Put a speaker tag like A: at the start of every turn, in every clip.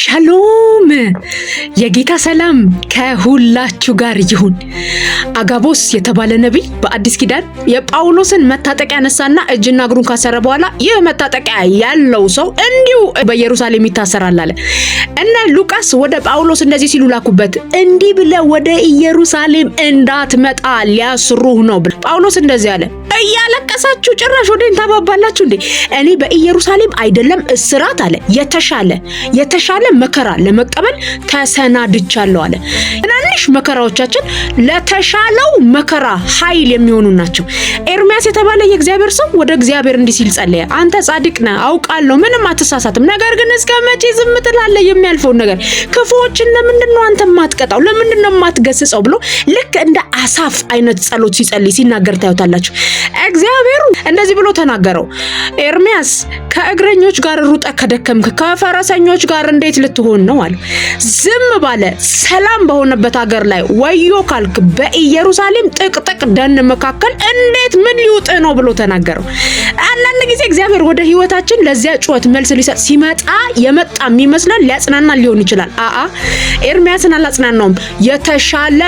A: ሻሎም የጌታ ሰላም ከሁላችሁ ጋር ይሁን። አጋቦስ የተባለ ነቢይ በአዲስ ኪዳን የጳውሎስን መታጠቂያ ያነሳና እጅና እግሩን ካሰረ በኋላ ይህ መታጠቂያ ያለው ሰው እንዲሁ በኢየሩሳሌም ይታሰራል አለ እና ሉቃስ ወደ ጳውሎስ እንደዚህ ሲሉ ላኩበት፣ እንዲህ ብለህ ወደ ኢየሩሳሌም እንዳትመጣ ሊያስሩህ ነው ብለ ጳውሎስ እንደዚህ አለ። እያለቀሳችሁ ጭራሽ ወደን ታባባላችሁ እንዴ? እኔ በኢየሩሳሌም አይደለም እስራት አለ የተሻለ መከራ ለመቀበል ተሰናድቻለሁ አለ። ትናንሽ መከራዎቻችን ለተሻለው መከራ ኃይል የሚሆኑ ናቸው። ኤርሚያስ የተባለ የእግዚአብሔር ሰው ወደ እግዚአብሔር እንዲህ ሲል ጸለየ። አንተ ጻድቅ ነህ አውቃለሁ፣ ምንም አትሳሳትም። ነገር ግን እስከ መቼ ዝም ትላለህ? የሚያልፈው ነገር ክፉዎችን ለምንድን ነው አንተ ማትቀጣው? ለምንድን ነው ማትገስጸው? ብሎ ልክ እንደ አሳፍ አይነት ጸሎት ሲጸልይ ሲናገር ታዩታላችሁ። እግዚአብሔር እንደዚህ ብሎ ተናገረው፣ ኤርሚያስ ከእግረኞች ጋር ሩጠ ከደከምክ ከፈረሰኞች ጋር እንዴት ልትሆን ነው አለ። ዝም ባለ ሰላም በሆነበት ሀገር ላይ ወዮ ካልክ በኢየሩሳሌም ጥቅጥቅ ደን መካከል እንዴት ምን ሊውጥ ነው ብሎ ተናገረው። አንዳንድ ጊዜ እግዚአብሔር ወደ ህይወታችን ለዚያ ጩኸት መልስ ሊሰጥ ሲመጣ የመጣ የሚመስለን ሊያጽናና ሊሆን ይችላል። ኤርሚያስን አላጽናናውም። የተሻለ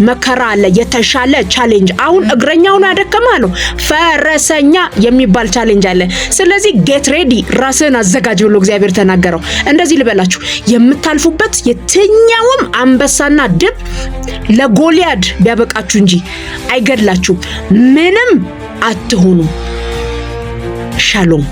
A: መከራ አለ፣ የተሻለ ቻሌንጅ። አሁን እግረኛውን አደከመ አለው፣ ፈረሰኛ የሚባል ቻሌንጅ አለ። ስለዚህ ጌት ሬዲ፣ ራስን አዘጋጅ ብሎ እግዚአብሔር ተናገረው። እንደዚህ ልበላችሁ፣ የምታልፉበት የትኛውም አንበሳና ድብ ለጎልያድ ቢያበቃችሁ እንጂ አይገድላችሁ፣ ምንም አትሆኑ። ሻሎም